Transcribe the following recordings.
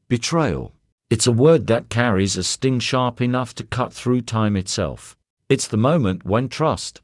Betrayal. It's a word that carries a sting sharp enough to cut through time itself. It's the moment when trust,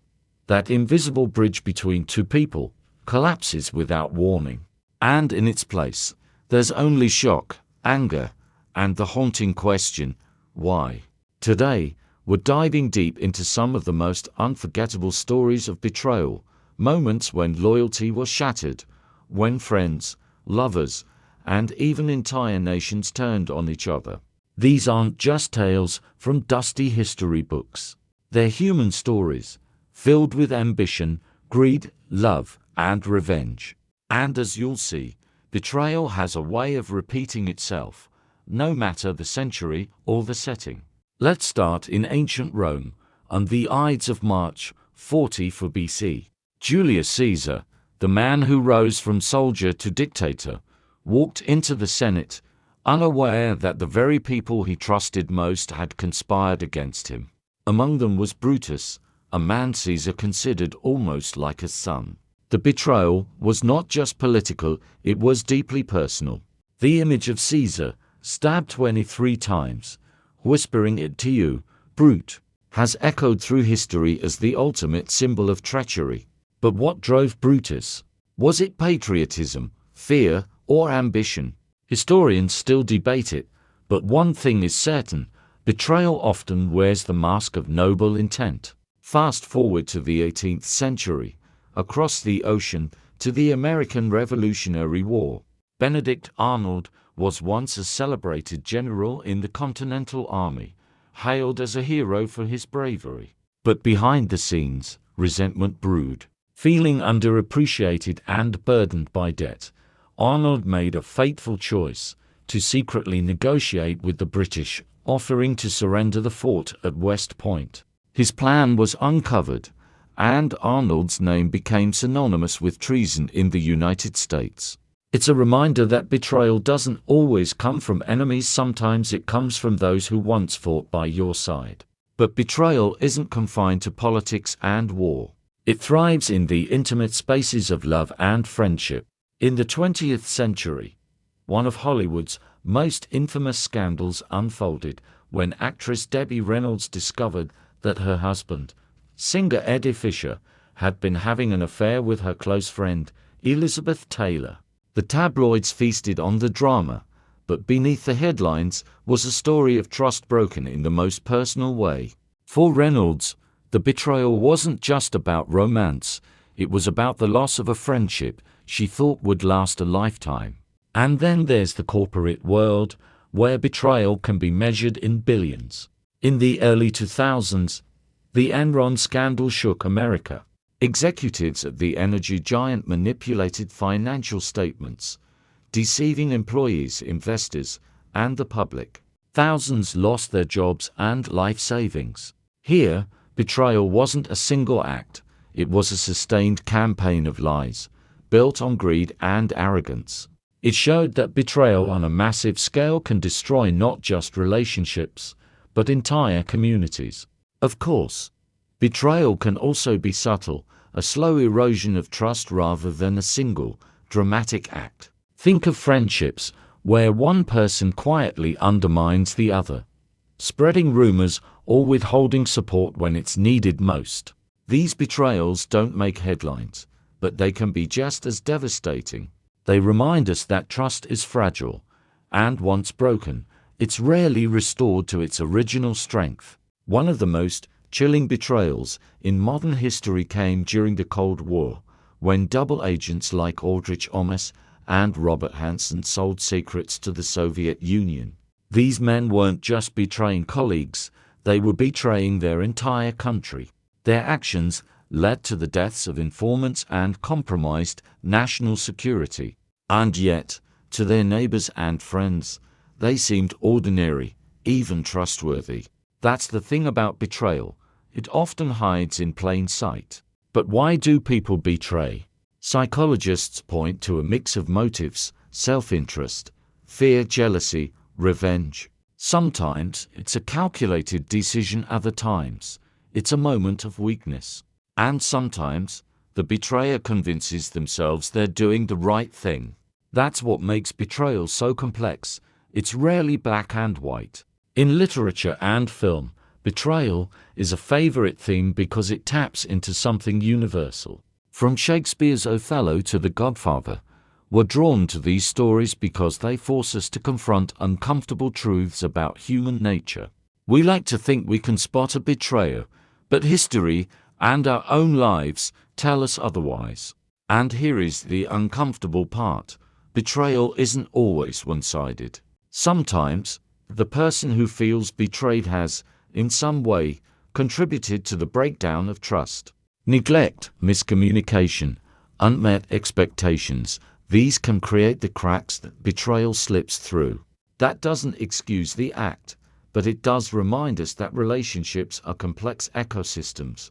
that invisible bridge between two people, collapses without warning. And in its place, there's only shock, anger, and the haunting question, why? Today, we're diving deep into some of the most unforgettable stories of betrayal, moments when loyalty was shattered, when friends, lovers, and even entire nations turned on each other. These aren't just tales from dusty history books. They're human stories, filled with ambition, greed, love, and revenge. And as you'll see, betrayal has a way of repeating itself, no matter the century or the setting. Let's start in ancient Rome, on the Ides of March 44 BC. Julius Caesar, the man who rose from soldier to dictator, walked into the Senate, unaware that the very people he trusted most had conspired against him. Among them was Brutus, a man Caesar considered almost like a son. The betrayal was not just political, it was deeply personal. The image of Caesar, stabbed 23 times, whispering it to you, brute, has echoed through history as the ultimate symbol of treachery. But what drove Brutus? Was it patriotism, fear, or ambition? Historians still debate it, but one thing is certain: betrayal often wears the mask of noble intent. Fast forward to the 18th century, across the ocean to the American Revolutionary War. Benedict Arnold was once a celebrated general in the Continental Army, hailed as a hero for his bravery. But behind the scenes, resentment brewed. Feeling underappreciated and burdened by debt, Arnold made a fateful choice to secretly negotiate with the British, offering to surrender the fort at West Point. His plan was uncovered, and Arnold's name became synonymous with treason in the United States. It's a reminder that betrayal doesn't always come from enemies, sometimes it comes from those who once fought by your side. But betrayal isn't confined to politics and war. It thrives in the intimate spaces of love and friendship. In the 20th century, one of Hollywood's most infamous scandals unfolded when actress Debbie Reynolds discovered that her husband, singer Eddie Fisher, had been having an affair with her close friend, Elizabeth Taylor. The tabloids feasted on the drama, but beneath the headlines was a story of trust broken in the most personal way. For Reynolds, the betrayal wasn't just about romance, it was about the loss of a friendship she thought would last a lifetime. And then there's the corporate world, where betrayal can be measured in billions. In the early 2000s, the Enron scandal shook America. Executives at the energy giant manipulated financial statements, deceiving employees, investors, and the public. Thousands lost their jobs and life savings. Here, betrayal wasn't a single act, it was a sustained campaign of lies, built on greed and arrogance. It showed that betrayal on a massive scale can destroy not just relationships, but entire communities. Of course, betrayal can also be subtle, a slow erosion of trust rather than a single, dramatic act. Think of friendships, where one person quietly undermines the other, spreading rumors or withholding support when it's needed most. These betrayals don't make headlines, but they can be just as devastating. They remind us that trust is fragile, and once broken, it's rarely restored to its original strength. One of the most chilling betrayals in modern history came during the Cold War, when double agents like Aldrich Ames and Robert Hanssen sold secrets to the Soviet Union. These men weren't just betraying colleagues, they were betraying their entire country. Their actions led to the deaths of informants and compromised national security. And yet, to their neighbors and friends, they seemed ordinary, even trustworthy. That's the thing about betrayal. It often hides in plain sight. But why do people betray? Psychologists point to a mix of motives: self-interest, fear, jealousy, revenge. Sometimes it's a calculated decision, other times it's a moment of weakness. And sometimes the betrayer convinces themselves they're doing the right thing. That's what makes betrayal so complex It's rarely black and white. In literature and film, betrayal is a favorite theme because it taps into something universal. From Shakespeare's Othello to The Godfather, we're drawn to these stories because they force us to confront uncomfortable truths about human nature. We like to think we can spot a betrayer, but history and our own lives tell us otherwise. And here is the uncomfortable part. Betrayal isn't always one-sided. Sometimes, the person who feels betrayed has, in some way, contributed to the breakdown of trust. Neglect, miscommunication, unmet expectations, these can create the cracks that betrayal slips through. That doesn't excuse the act, but it does remind us that relationships are complex ecosystems,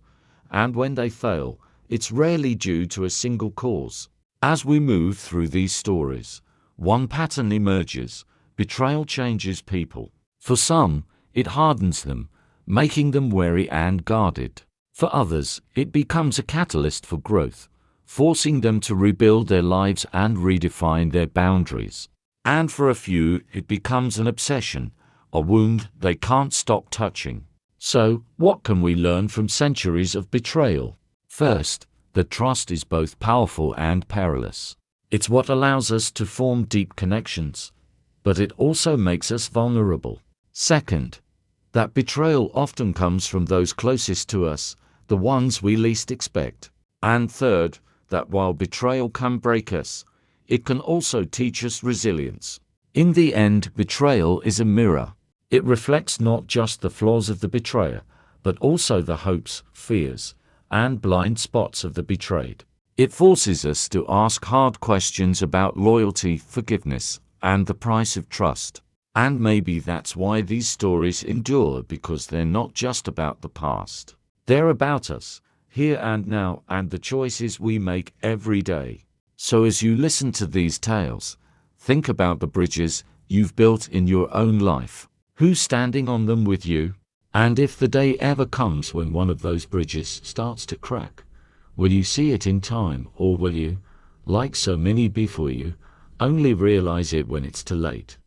and when they fail, it's rarely due to a single cause. As we move through these stories, one pattern emerges. Betrayal changes people. For some, it hardens them, making them wary and guarded. For others, it becomes a catalyst for growth, forcing them to rebuild their lives and redefine their boundaries. And for a few, it becomes an obsession, a wound they can't stop touching. So, what can we learn from centuries of betrayal? First, that trust is both powerful and perilous. It's what allows us to form deep connections, but it also makes us vulnerable. Second, that betrayal often comes from those closest to us, the ones we least expect. And third, that while betrayal can break us, it can also teach us resilience. In the end, betrayal is a mirror. It reflects not just the flaws of the betrayer, but also the hopes, fears, and blind spots of the betrayed. It forces us to ask hard questions about loyalty, forgiveness, and the price of trust. And maybe that's why these stories endure, because they're not just about the past. They're about us, here and now, and the choices we make every day. So as you listen to these tales, think about the bridges you've built in your own life. Who's standing on them with you? And if the day ever comes when one of those bridges starts to crack, will you see it in time, or will you, like so many before you, only realize it when it's too late?